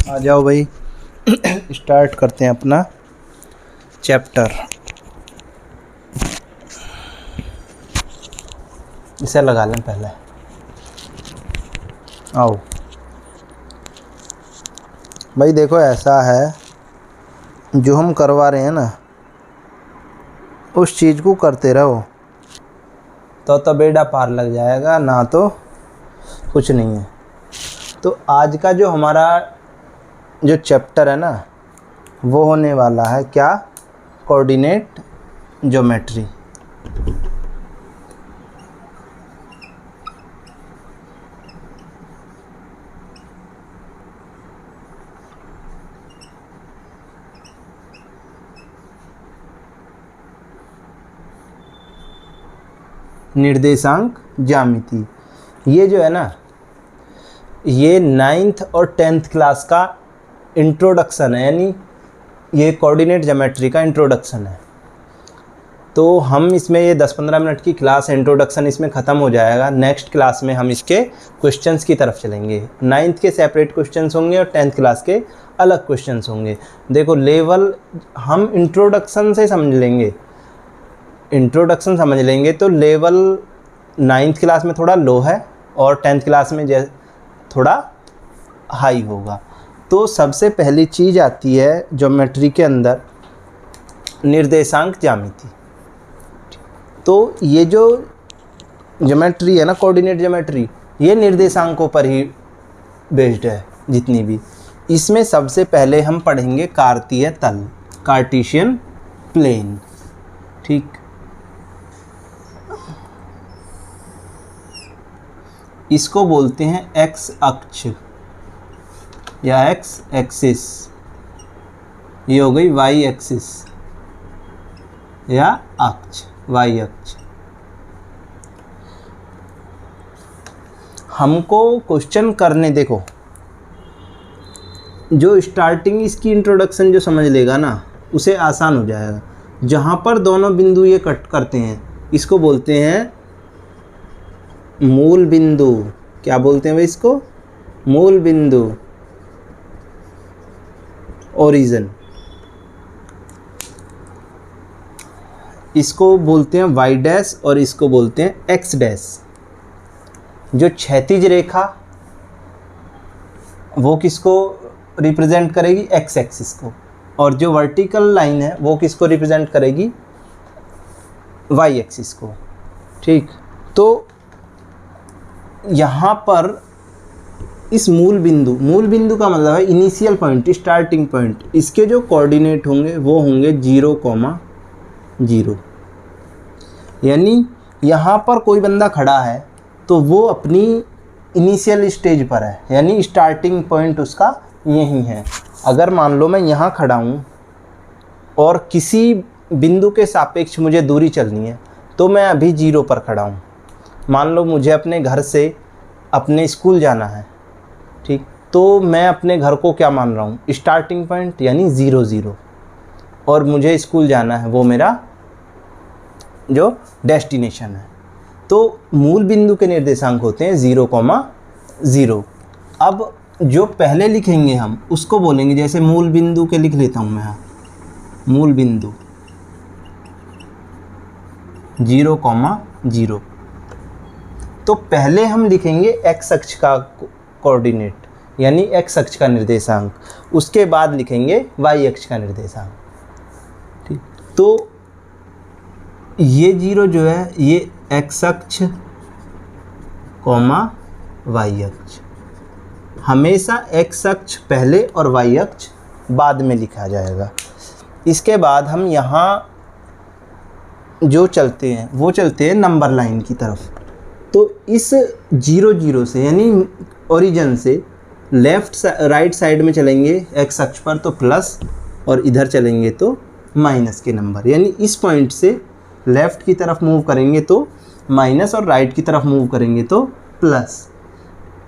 आ जाओ भाई। स्टार्ट करते हैं अपना चैप्टर। इसे लगा लें पहले। आओ भाई, देखो ऐसा है, जो हम करवा रहे हैं ना उस चीज़ को करते रहो तो बेड़ा पार लग जाएगा, ना तो कुछ नहीं है। तो आज का जो हमारा जो चैप्टर है ना वो होने वाला है क्या? Coordinate geometry. निर्देशांक ज्यामिति, ये जो है ना ये 9th और 10th क्लास का इंट्रोडक्शन है, यानी ये कोऑर्डिनेट ज्योमेट्री का इंट्रोडक्शन है। तो हम इसमें ये 10-15 मिनट की क्लास इंट्रोडक्शन इसमें ख़त्म हो जाएगा। नेक्स्ट क्लास में हम इसके क्वेश्चंस की तरफ चलेंगे। 9th के सेपरेट क्वेश्चंस होंगे और 10th क्लास के अलग क्वेश्चंस होंगे। देखो लेवल हम इंट्रोडक्शन से समझ लेंगे, इंट्रोडक्शन समझ लेंगे तो लेवल 9th क्लास में थोड़ा लो है और 10th क्लास में थोड़ा हाई होगा। तो सबसे पहली चीज़ आती है ज्योमेट्री के अंदर निर्देशांक ज्यामिति। तो ये जो ज्योमेट्री है ना, कोऑर्डिनेट ज्योमेट्री, ये निर्देशांकों पर ही बेस्ड है जितनी भी। इसमें सबसे पहले हम पढ़ेंगे कार्तीय तल, कार्टेशियन प्लेन। ठीक, इसको बोलते हैं एक्स अक्ष या एक्स एक्सिस, ये हो गई वाई एक्सिस या अक्ष, वाई अक्ष। हमको क्वेश्चन करने, देखो जो स्टार्टिंग इसकी इंट्रोडक्शन जो समझ लेगा ना उसे आसान हो जाएगा। जहाँ पर दोनों बिंदु ये कट करते हैं इसको बोलते हैं मूल बिंदु। क्या बोलते हैं भाई इसको? मूल बिंदु, ओरिजिन। इसको बोलते हैं वाई डैश और इसको बोलते हैं एक्स डैश। जो क्षैतिज रेखा वो किसको रिप्रेजेंट करेगी? एक्स एक्सिस को। और जो वर्टिकल लाइन है वो किसको रिप्रेजेंट करेगी? वाई एक्सिस को। ठीक, तो यहाँ पर इस मूल बिंदु का मतलब है इनिशियल पॉइंट, स्टार्टिंग पॉइंट। इसके जो कोऑर्डिनेट होंगे वो होंगे 0,0। यानी यहाँ पर कोई बंदा खड़ा है तो वो अपनी इनिशियल स्टेज पर है, यानी स्टार्टिंग पॉइंट उसका यही है। अगर मान लो मैं यहाँ खड़ा हूँ और किसी बिंदु के सापेक्ष मुझे दूरी चलनी है तो मैं अभी 0 पर खड़ा हूँ। मान लो मुझे अपने घर से अपने स्कूल जाना है, ठीक, तो मैं अपने घर को क्या मान रहा हूँ? स्टार्टिंग पॉइंट, यानी 0,0। और मुझे स्कूल जाना है, वो मेरा जो डेस्टिनेशन है। तो मूल बिंदु के निर्देशांक होते हैं 0,0। अब जो पहले लिखेंगे हम उसको बोलेंगे, जैसे मूल बिंदु के लिख लेता हूँ मैं यहाँ, मूल बिंदु 0,0। तो पहले हम लिखेंगे एक्स अक्ष का कोऑर्डिनेट, यानी एक्स अक्ष का निर्देशांक। उसके बाद लिखेंगे वाई अक्ष का निर्देशांक। ठीक, तो ये 0 जो है ये एक्स अक्ष कॉमा वाई अक्ष। हमेशा एक्स अक्ष पहले और वाई अक्ष बाद में लिखा जाएगा। इसके बाद हम यहाँ जो चलते हैं वो चलते हैं नंबर लाइन की तरफ। तो इस 0,0 से यानी ओरिजिन से राइट साइड में चलेंगे एक्स अक्ष पर तो प्लस, और इधर चलेंगे तो माइनस के नंबर। यानी इस पॉइंट से लेफ़्ट की तरफ मूव करेंगे तो माइनस और राइट की तरफ मूव करेंगे तो प्लस।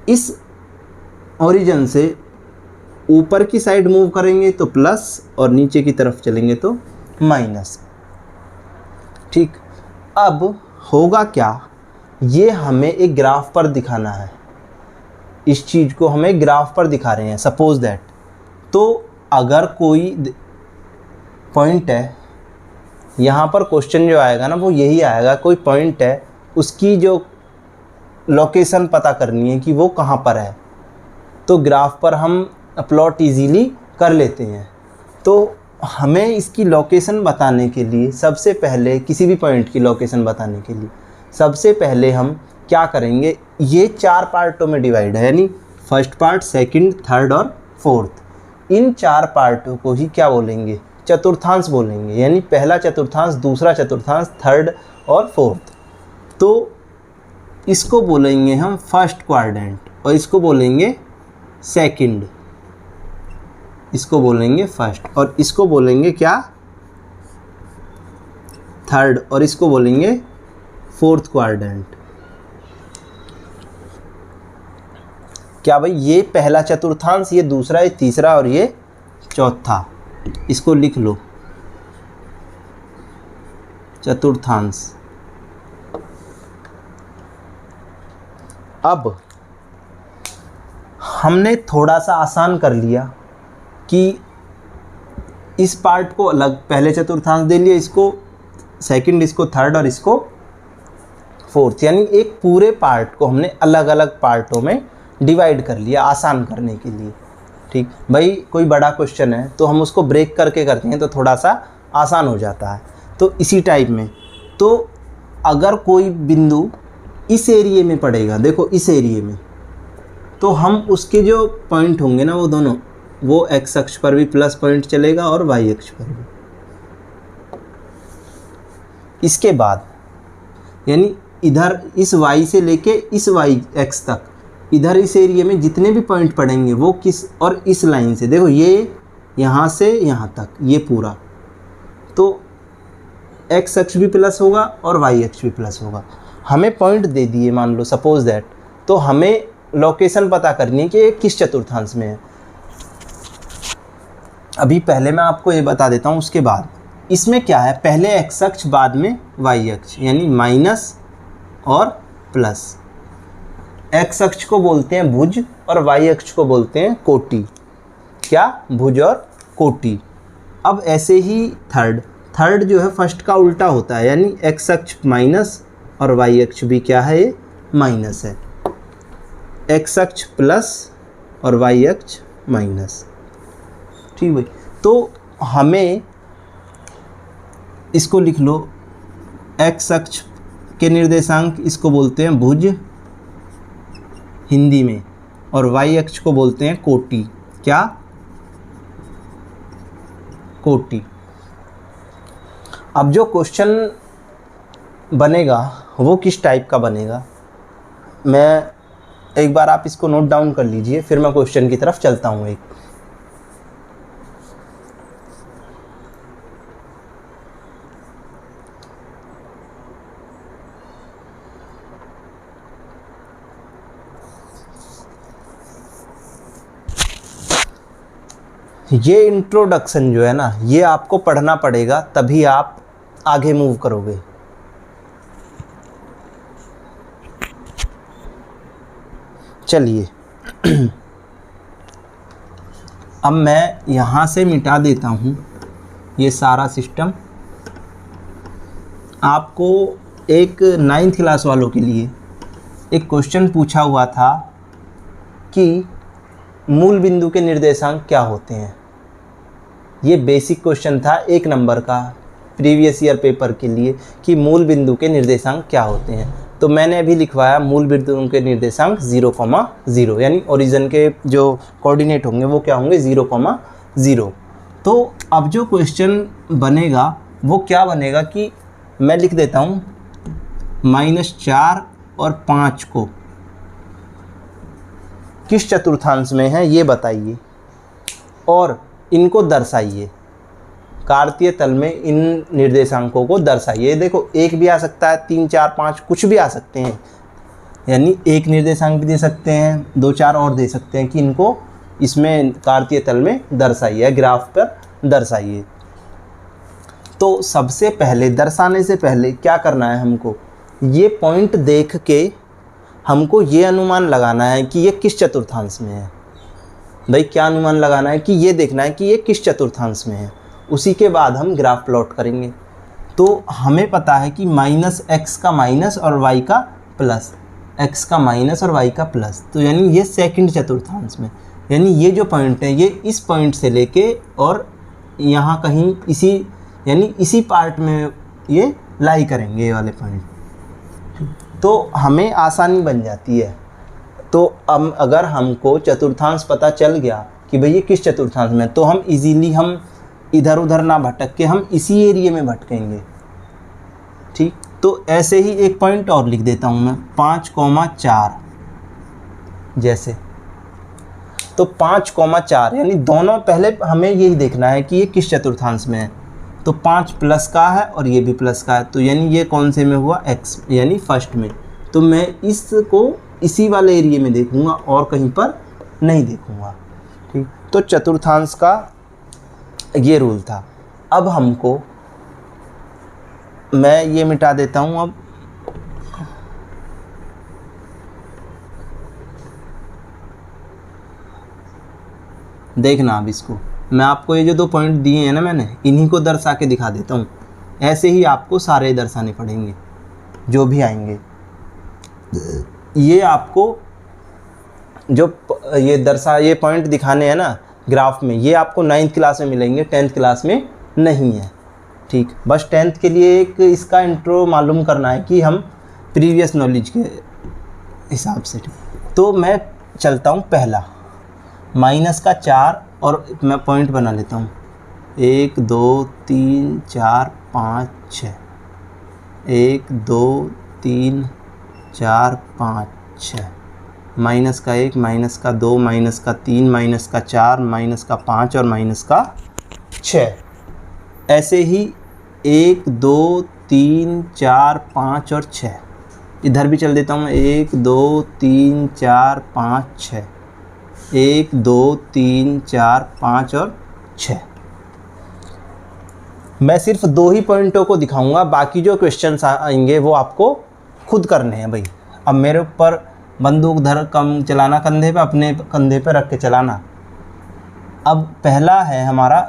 इस ओरिजिन से ऊपर की साइड मूव करेंगे तो प्लस और नीचे की तरफ चलेंगे तो माइनस। ठीक, अब होगा क्या, ये हमें एक ग्राफ पर दिखाना है। इस चीज़ को हमें ग्राफ पर दिखा रहे हैं। सपोज दैट तो अगर कोई पॉइंट है, यहाँ पर क्वेश्चन जो आएगा ना वो यही आएगा, कोई पॉइंट है उसकी जो लोकेशन पता करनी है कि वो कहाँ पर है, तो ग्राफ पर हम प्लॉट इजीली कर लेते हैं। तो हमें इसकी लोकेशन बताने के लिए सबसे पहले, किसी भी पॉइंट की लोकेशन बताने के लिए सबसे पहले हम क्या करेंगे, ये 4 पार्टों में डिवाइड है, यानी फर्स्ट पार्ट, सेकंड, थर्ड और फोर्थ। इन 4 पार्टों को ही क्या बोलेंगे, चतुर्थांश बोलेंगे, यानी पहला चतुर्थांश, दूसरा चतुर्थांश, थर्ड और फोर्थ। तो इसको बोलेंगे हम फर्स्ट क्वाड्रेंट और इसको बोलेंगे सेकंड, इसको बोलेंगे फर्स्ट और इसको बोलेंगे क्या, थर्ड, और इसको बोलेंगे फोर्थ क्वाड्रेंट। क्या भाई, ये पहला चतुर्थांश, ये दूसरा, ये तीसरा और ये चौथा, इसको लिख लो चतुर्थांश। अब हमने थोड़ा सा आसान कर लिया कि इस पार्ट को अलग पहले चतुर्थांश दे लिया, इसको सेकंड, इसको थर्ड और इसको फोर्थ, यानी एक पूरे पार्ट को हमने अलग अलग पार्टों में डिवाइड कर लिया आसान करने के लिए। ठीक भाई, कोई बड़ा क्वेश्चन है तो हम उसको ब्रेक करके करते हैं तो थोड़ा सा आसान हो जाता है। तो इसी टाइप में, तो अगर कोई बिंदु इस एरिया में पड़ेगा, देखो इस एरिया में, तो हम उसके जो पॉइंट होंगे ना वो दोनों, वो एक्स अक्ष पर भी प्लस पॉइंट चलेगा और वाई अक्ष पर भी। इसके बाद यानी इधर इस y से लेके इस y x तक, इधर इस एरिया में जितने भी पॉइंट पड़ेंगे वो किस, और इस लाइन से देखो ये यहाँ से यहाँ तक ये पूरा, तो x अक्ष भी प्लस होगा और y अक्ष भी प्लस होगा। हमें पॉइंट दे दिए मान लो सपोज दैट, तो हमें लोकेशन पता करनी है कि ये किस चतुर्थांश में है। अभी पहले मैं आपको ये बता देता हूँ, उसके बाद इसमें क्या है, पहले x अक्ष बाद में y अक्ष, यानी माइनस और प्लस। x अक्ष को बोलते हैं भुज और y अक्ष को बोलते हैं कोटि। क्या, भुज और कोटि। अब ऐसे ही थर्ड जो है फर्स्ट का उल्टा होता है, यानी x अक्ष माइनस और y अक्ष भी क्या है, ये माइनस है। x अक्ष प्लस और y अक्ष माइनस। ठीक भाई, तो हमें इसको लिख लो, x अक्ष के निर्देशांक इसको बोलते हैं भुज हिंदी में, और y अक्ष को बोलते हैं कोटि। क्या, कोटि। अब जो क्वेश्चन बनेगा वो किस टाइप का बनेगा, मैं एक बार आप इसको नोट डाउन कर लीजिए, फिर मैं क्वेश्चन की तरफ चलता हूँ। एक ये इंट्रोडक्शन जो है ना, ये आपको पढ़ना पड़ेगा, तभी आप आगे मूव करोगे। चलिए अब मैं यहाँ से मिटा देता हूँ ये सारा सिस्टम। आपको एक 9th क्लास वालों के लिए एक क्वेश्चन पूछा हुआ था कि मूल बिंदु के निर्देशांक क्या होते हैं। ये बेसिक क्वेश्चन था 1 नंबर का प्रीवियस ईयर पेपर के लिए, कि मूल बिंदु के निर्देशांक क्या होते हैं। तो मैंने अभी लिखवाया मूल बिंदु के निर्देशांक 0,0, यानी ओरिजिन के जो कोऑर्डिनेट होंगे वो क्या होंगे, 0,0। तो अब जो क्वेश्चन बनेगा वो क्या बनेगा कि मैं लिख देता हूँ -4 और 5 को किस चतुर्थांश में है ये बताइए और इनको दर्शाइए। कार्तीय तल में इन निर्देशांकों को दर्शाइए। देखो 1 भी आ सकता है, 3, 4, 5 कुछ भी आ सकते हैं, यानी एक निर्देशांक भी दे सकते हैं, 2, 4 और दे सकते हैं कि इनको इसमें कार्तीय तल में दर्शाइए, ग्राफ पर दर्शाइए। तो सबसे पहले दर्शाने से पहले क्या करना है, हमको ये पॉइंट देख के हमको ये अनुमान लगाना है कि ये किस चतुर्थांश में है। भाई क्या अनुमान लगाना है कि ये देखना है कि ये किस चतुर्थांश में है, उसी के बाद हम ग्राफ प्लॉट करेंगे। तो हमें पता है कि माइनस एक्स का माइनस और वाई का प्लस, एक्स का माइनस और वाई का प्लस, तो यानी ये सेकंड चतुर्थांश में, यानी ये जो पॉइंट है ये इस पॉइंट से लेके और यहाँ कहीं इसी यानी इसी पार्ट में ये लाई करेंगे, ये वाले पॉइंट। तो हमें आसानी बन जाती है। तो अब अगर हमको चतुर्थांश पता चल गया कि भाई ये किस चतुर्थांश में है, तो हम इजीली हम इधर उधर ना भटक के हम इसी एरिया में भटकेंगे। ठीक, तो ऐसे ही एक पॉइंट और लिख देता हूँ मैं, 5,4 जैसे। तो 5,4 यानी दोनों, पहले हमें यही देखना है कि ये किस चतुर्थांश में है। तो 5 प्लस का है और ये भी प्लस का है, तो यानी ये कौन से में हुआ, एक्स यानी फर्स्ट में। तो मैं इसको इसी वाले एरिया में देखूंगा और कहीं पर नहीं देखूंगा। ठीक, तो चतुर्थांश का ये रूल था। अब हमको, मैं ये मिटा देता हूँ। अब देखना, अब इसको मैं आपको ये जो 2 पॉइंट दिए हैं ना मैंने, इन्हीं को दर्शा के दिखा देता हूँ। ऐसे ही आपको सारे दर्शाने पड़ेंगे जो भी आएंगे। ये आपको जो ये पॉइंट दिखाने हैं ना ग्राफ में, ये आपको 9th क्लास में मिलेंगे, 10th क्लास में नहीं है। ठीक, बस 10th के लिए एक इसका इंट्रो मालूम करना है कि हम प्रीवियस नॉलेज के हिसाब से। तो मैं चलता हूँ पहला, माइनस का 4, और मैं पॉइंट बना लेता हूँ 1 2 3 4 5 6, 1 2 3 4 5 6, माइनस का 1, माइनस का 2, माइनस का 3, माइनस का 4, माइनस का 5 और माइनस का 6। ऐसे ही 1 2 3 4 5 और 6, इधर भी चल देता हूँ 1 2 3 4 5 6, 1 2 3 4 5 और 6। मैं सिर्फ 2 ही पॉइंटों को दिखाऊंगा, बाकी जो क्वेश्चंस आएंगे वो आपको खुद करने हैं भाई। अब मेरे ऊपर बंदूक धर कम चलाना, कंधे पे, अपने कंधे पे रख के चलाना। अब पहला है हमारा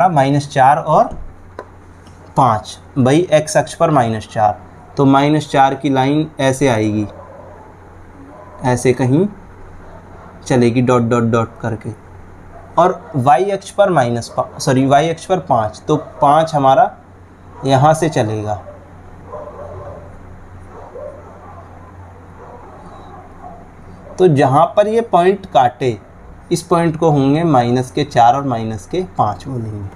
-4 और 5, भाई एक्स अक्ष पर -4, तो -4 की लाइन ऐसे आएगी, ऐसे कहीं चलेगी डॉट डॉट डॉट करके, और y अक्ष पर y अक्ष पर 5, तो 5 हमारा यहाँ से चलेगा। तो जहाँ पर ये पॉइंट काटे, इस पॉइंट को होंगे -4 और -5 बोलेंगे।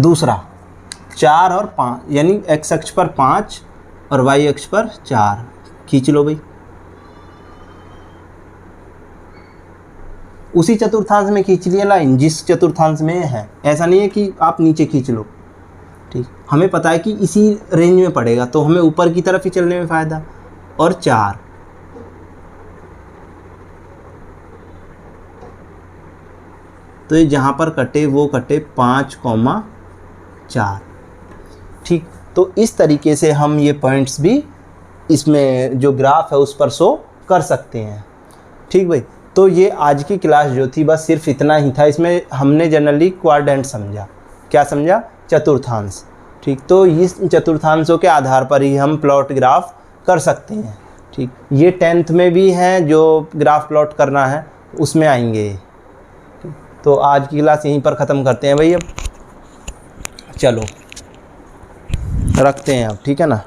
दूसरा 4 और 5, यानी x अक्ष पर 5 और y अक्ष पर 4, खींच लो भाई। उसी चतुर्थांश में खींच लिया लाइन जिस चतुर्थांश में है, ऐसा नहीं है कि आप नीचे खींच लो। ठीक, हमें पता है कि इसी रेंज में पड़ेगा, तो हमें ऊपर की तरफ ही चलने में फ़ायदा। और 4, तो ये जहाँ पर कटे वो कटे 5,4। ठीक, तो इस तरीके से हम ये पॉइंट्स भी इसमें जो ग्राफ है उस पर शो कर सकते हैं। ठीक भाई, तो ये आज की क्लास जो थी बस सिर्फ इतना ही था। इसमें हमने जनरली क्वाड्रेंट समझा। क्या समझा? चतुर्थांश। ठीक, तो इस चतुर्थांशों के आधार पर ही हम प्लॉट ग्राफ कर सकते हैं। ठीक, ये 10th में भी हैं जो ग्राफ प्लॉट करना है उसमें आएंगे। तो आज की क्लास यहीं पर ख़त्म करते हैं भाई। अब चलो रखते हैं अब, ठीक है ना।